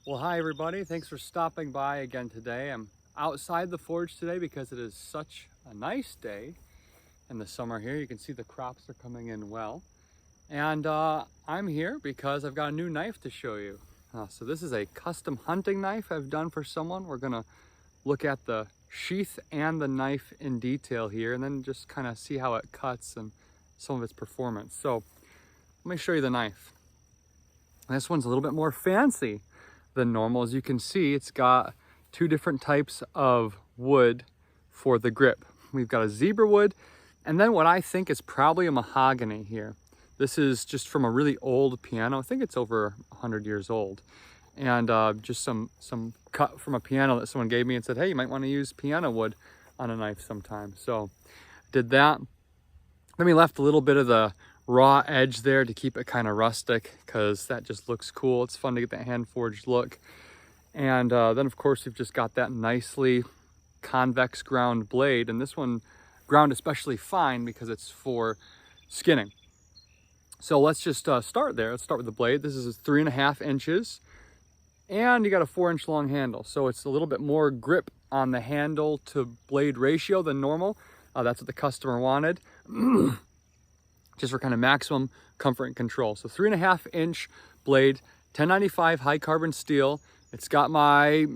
Well, hi everybody. Thanks for stopping by again today. I'm outside the forge today because it is such a nice day in the summer here. You can see the crops are coming in well. And I'm here because I've got a new knife to show you. So this is a custom hunting knife I've done for someone. We're gonna look at the sheath and the knife in detail here and then just kind of see how it cuts and some of its performance. So let me show you the knife. This one's a little bit more fancy than normal. As you can see, it's got two different types of wood for the grip. We've got a zebra wood and then what I think is probably a mahogany here. This is just from a really old piano. I think it's over 100 years old. And just some cut from a piano that someone gave me and said, hey, you might want to use piano wood on a knife sometime. So did that. Then we left a little bit of the raw edge there to keep it kind of rustic because that just looks cool. It's fun to get that hand forged look. And then of course we've just got that nicely convex ground blade, and this one ground especially fine because it's for skinning. So let's just start there. Let's start with the blade. This is 3.5 inches and you got a 4-inch long handle. So it's a little bit more grip on the handle to blade ratio than normal. That's what the customer wanted. Just for kind of maximum comfort and control. So 3.5 inch blade, 1095 high carbon steel. It's got my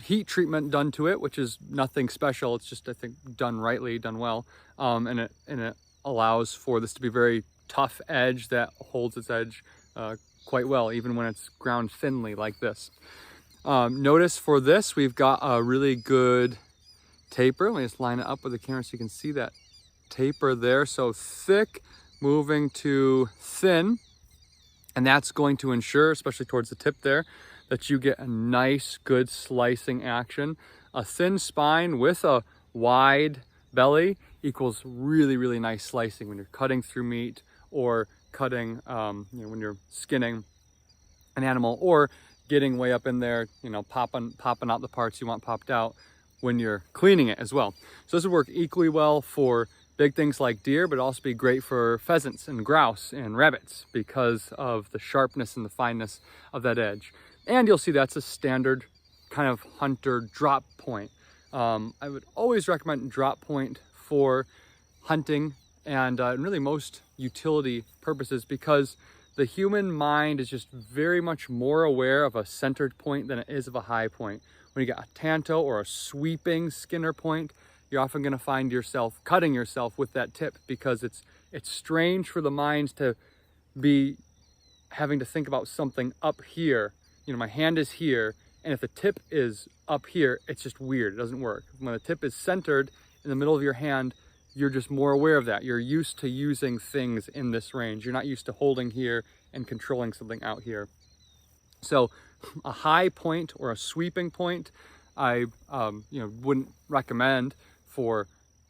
heat treatment done to it, which is nothing special. It's just, I think, done rightly, done well. And it allows for this to be very tough edge that holds its edge quite well, even when it's ground thinly like this. Notice for this, we've got a really good taper. Let me just line it up with the camera so you can see that taper there. So thick, moving to thin, and that's going to ensure, especially towards the tip there, that you get a nice good slicing action. A thin spine with a wide belly equals really nice slicing when you're cutting through meat or cutting when you're skinning an animal, or getting way up in there, popping out the parts you want popped out when you're cleaning it as well. So this would work equally well for big things like deer, but also be great for pheasants and grouse and rabbits because of the sharpness and the fineness of that edge. And you'll see that's a standard kind of hunter drop point. I would always recommend drop point for hunting and really most utility purposes, because the human mind is just very much more aware of a centered point than it is of a high point. When you got a tanto or a sweeping skinner point, you're often going to find yourself cutting yourself with that tip because it's strange for the mind to be having to think about something up here. My hand is here, and if the tip is up here, it's just weird. It doesn't work. When the tip is centered in the middle of your hand, you're just more aware of that. You're used to using things in this range. You're not used to holding here and controlling something out here. So a high point or a sweeping point, I wouldn't recommend for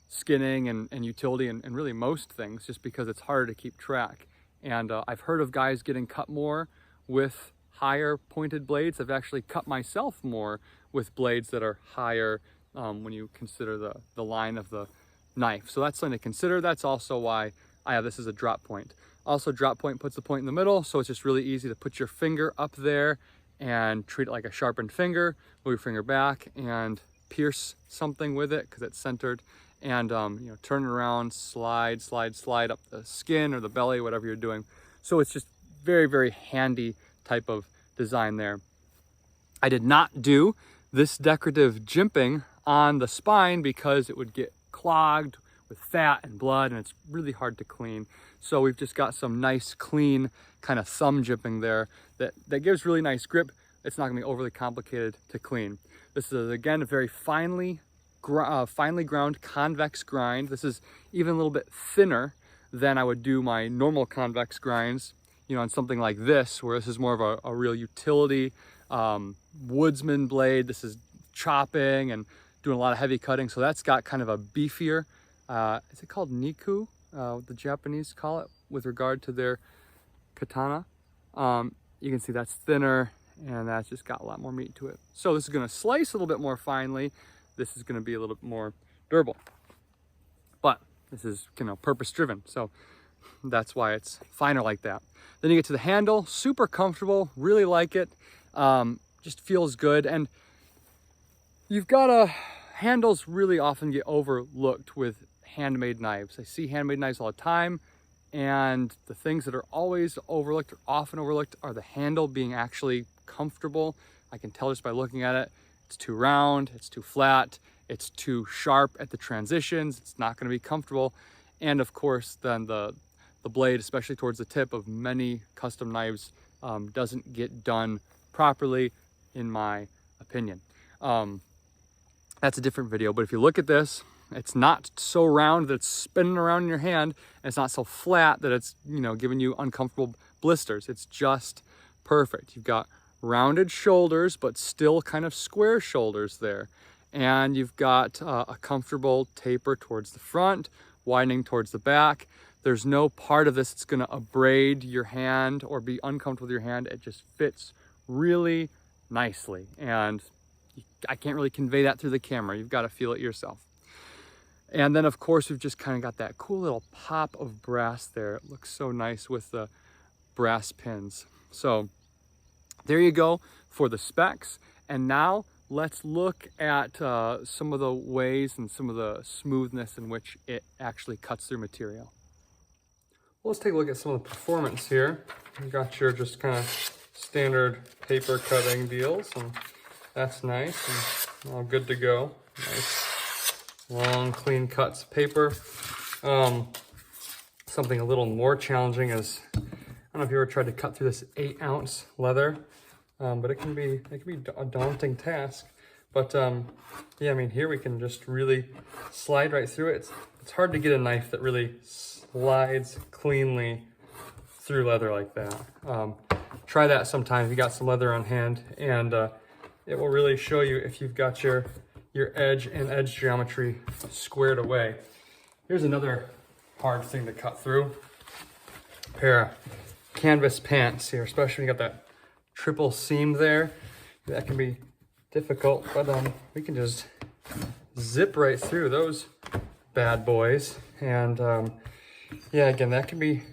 skinning and utility and really most things, just because it's harder to keep track. And I've heard of guys getting cut more with higher pointed blades. I've actually cut myself more with blades that are higher when you consider the line of the knife. So that's something to consider. That's also why I have this as a drop point. Also, drop point puts the point in the middle, so it's just really easy to put your finger up there and treat it like a sharpened finger. Move your finger back and pierce something with it because it's centered, and turn it around, slide up the skin or the belly, whatever you're doing. So it's just very handy type of design there. I did not do this decorative jimping on the spine because it would get clogged with fat and blood, and it's really hard to clean. So we've just got some nice clean kind of thumb jimping there that gives really nice grip. It's not gonna be overly complicated to clean. This is, again, a very finely ground convex grind. This is even a little bit thinner than I would do my normal convex grinds, on something like this, where this is more of a real utility woodsman blade. This is chopping and doing a lot of heavy cutting. So that's got kind of a beefier, is it called niku? The Japanese call it with regard to their katana. You can see that's thinner, and that's just got a lot more meat to it. So this is going to slice a little bit more finely. This is going to be a little bit more durable. But this is, purpose driven. So that's why it's finer like that. Then you get to the handle, super comfortable, really like it. just feels good. And you've got handles really often get overlooked with handmade knives. I see handmade knives all the time, and the things that are always overlooked or often overlooked are the handle being actually comfortable. I can tell just by looking at it, it's too round, it's too flat, it's too sharp at the transitions, it's not going to be comfortable. And of course, then the blade, especially towards the tip of many custom knives, doesn't get done properly, in my opinion. That's a different video, but if you look at this, it's not so round that it's spinning around in your hand, and it's not so flat that it's, you know, giving you uncomfortable blisters. It's just perfect. You've got rounded shoulders, but still kind of square shoulders there. And you've got a comfortable taper towards the front, widening towards the back. There's no part of this that's gonna abrade your hand or be uncomfortable with your hand. It just fits really nicely. And I can't really convey that through the camera. You've got to feel it yourself. And then of course, we've just kind of got that cool little pop of brass there. It looks so nice with the brass pins. So there you go for the specs. And now let's look at some of the ways and some of the smoothness in which it actually cuts through material. Well, let's take a look at some of the performance here. You got your just kind of standard paper cutting deals, and that's nice and all good to go. Nice long clean cuts of paper. Something a little more challenging is, I don't know if you ever tried to cut through this 8-ounce leather, but it can be a daunting task. But yeah, I mean, here we can just really slide right through it. It's hard to get a knife that really slides cleanly through leather like that. Try that sometime if you got some leather on hand, and it will really show you if you've got your edge and edge geometry squared away. Here's another hard thing to cut through. A pair of canvas pants here, especially when you got that triple seam there. That can be difficult, but we can just zip right through those bad boys. And yeah, again, that can be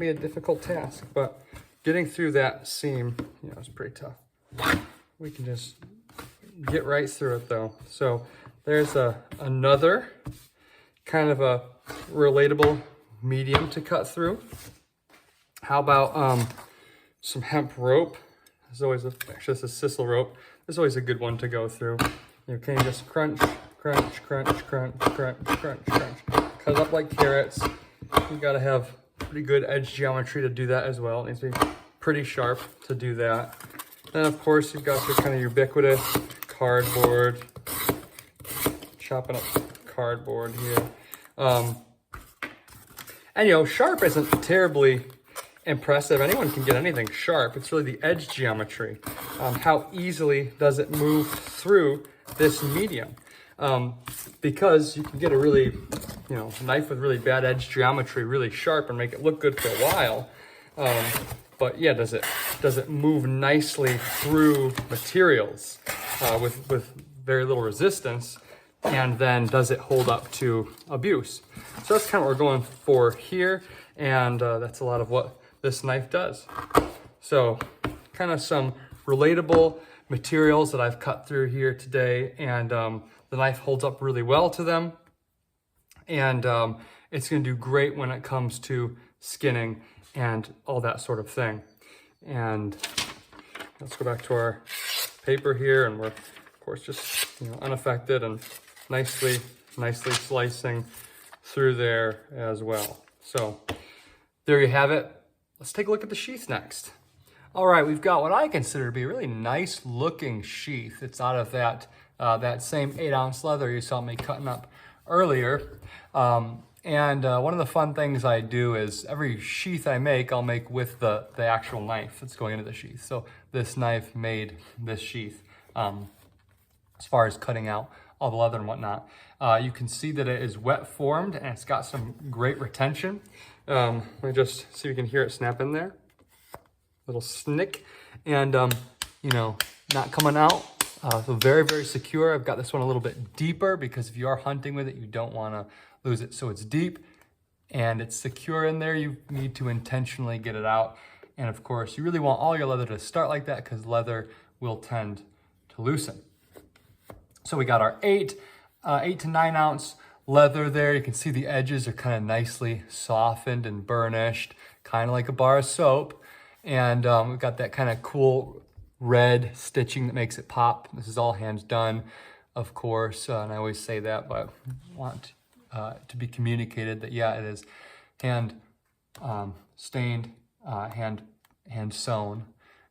a difficult task, but getting through that seam, you know, is pretty tough. We can just get right through it though. So there's another kind of a relatable medium to cut through. How about some hemp rope? There's always actually this is sisal rope. This is always a good one to go through. You can just crunch, crunch, crunch, crunch, crunch, crunch, crunch. Cut it up like carrots. You gotta have pretty good edge geometry to do that as well. It needs to be pretty sharp to do that. Then of course you've got your kind of ubiquitous cardboard. Chopping up cardboard here. And you know, sharp isn't terribly impressive. Anyone can get anything sharp. It's really the edge geometry. How easily does it move through this medium? Because you can get a really, you know, knife with really bad edge geometry really sharp and make it look good for a while. But yeah, does it move nicely through materials with very little resistance? And then does it hold up to abuse? So that's kind of what we're going for here. And that's a lot of what this knife does. So kind of some relatable materials that I've cut through here today, and the knife holds up really well to them. And it's gonna do great when it comes to skinning and all that sort of thing. And let's go back to our paper here, and we're of course just, you know, unaffected and nicely slicing through there as well. So there you have it. Let's take a look at the sheath next. All right, we've got what I consider to be a really nice looking sheath. It's out of that same 8-ounce leather you saw me cutting up earlier. And one of the fun things I do is every sheath I make, I'll make with the actual knife that's going into the sheath. So this knife made this sheath as far as cutting out all the leather and whatnot. You can see that it is wet formed and it's got some great retention. Let me just see if you can hear it snap in there. Little snick, and you know, not coming out. So very, very secure. I've got this one a little bit deeper because if you are hunting with it, you don't want to lose it. So it's deep and it's secure in there. You need to intentionally get it out. And of course, you really want all your leather to start like that because leather will tend to loosen. So we got our 8 to 9 ounce leather there. You can see the edges are kind of nicely softened and burnished, kind of like a bar of soap. And we've got that kind of cool red stitching that makes it pop. This is all hand done, of course, and I always say that, but I want to be communicated that, yeah, it is hand stained, hand sewn,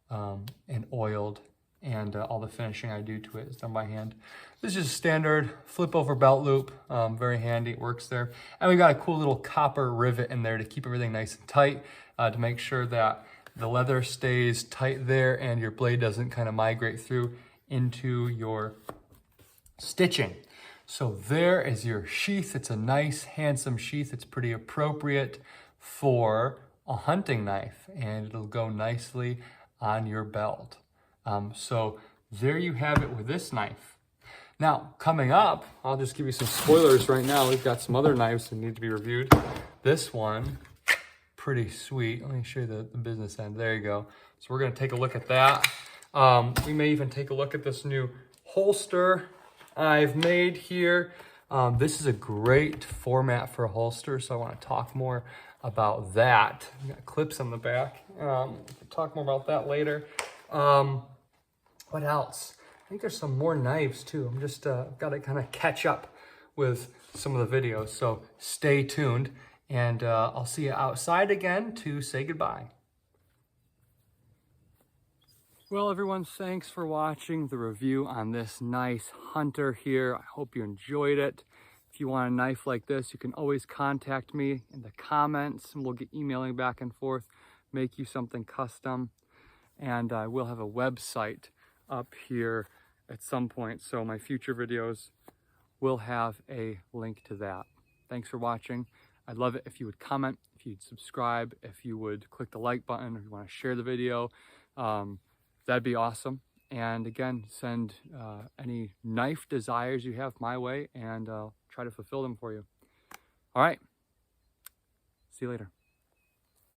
and oiled, and all the finishing I do to it is done by hand. This is just a standard flip over belt loop, very handy, it works there. And we got a cool little copper rivet in there to keep everything nice and tight, to make sure that the leather stays tight there and your blade doesn't kind of migrate through into your stitching. So there is your sheath. It's a nice, handsome sheath. It's pretty appropriate for a hunting knife, and it'll go nicely on your belt. So there you have it with this knife. Now, coming up, I'll just give you some spoilers right now. We've got some other knives that need to be reviewed. This one, pretty sweet. Let me show you the business end. There you go. So we're gonna take a look at that. We may even take a look at this new holster I've made here. This is a great format for a holster, so I want to talk more about that. We got clips on the back. We'll talk more about that later. What else? I think there's some more knives too. I'm just got to kind of catch up with some of the videos, so stay tuned, and I'll see you outside again to say goodbye. Well, everyone, thanks for watching the review on this nice Hunter here. I hope you enjoyed it. If you want a knife like this, you can always contact me in the comments, and we'll get emailing back and forth, make you something custom. And I will have a website up here at some point, so my future videos will have a link to that. Thanks for watching. I'd love it if you would comment, if you'd subscribe, if you would click the like button, or if you want to share the video. That'd be awesome. And again, send any knife desires you have my way, and I'll try to fulfill them for you. All right. See you later.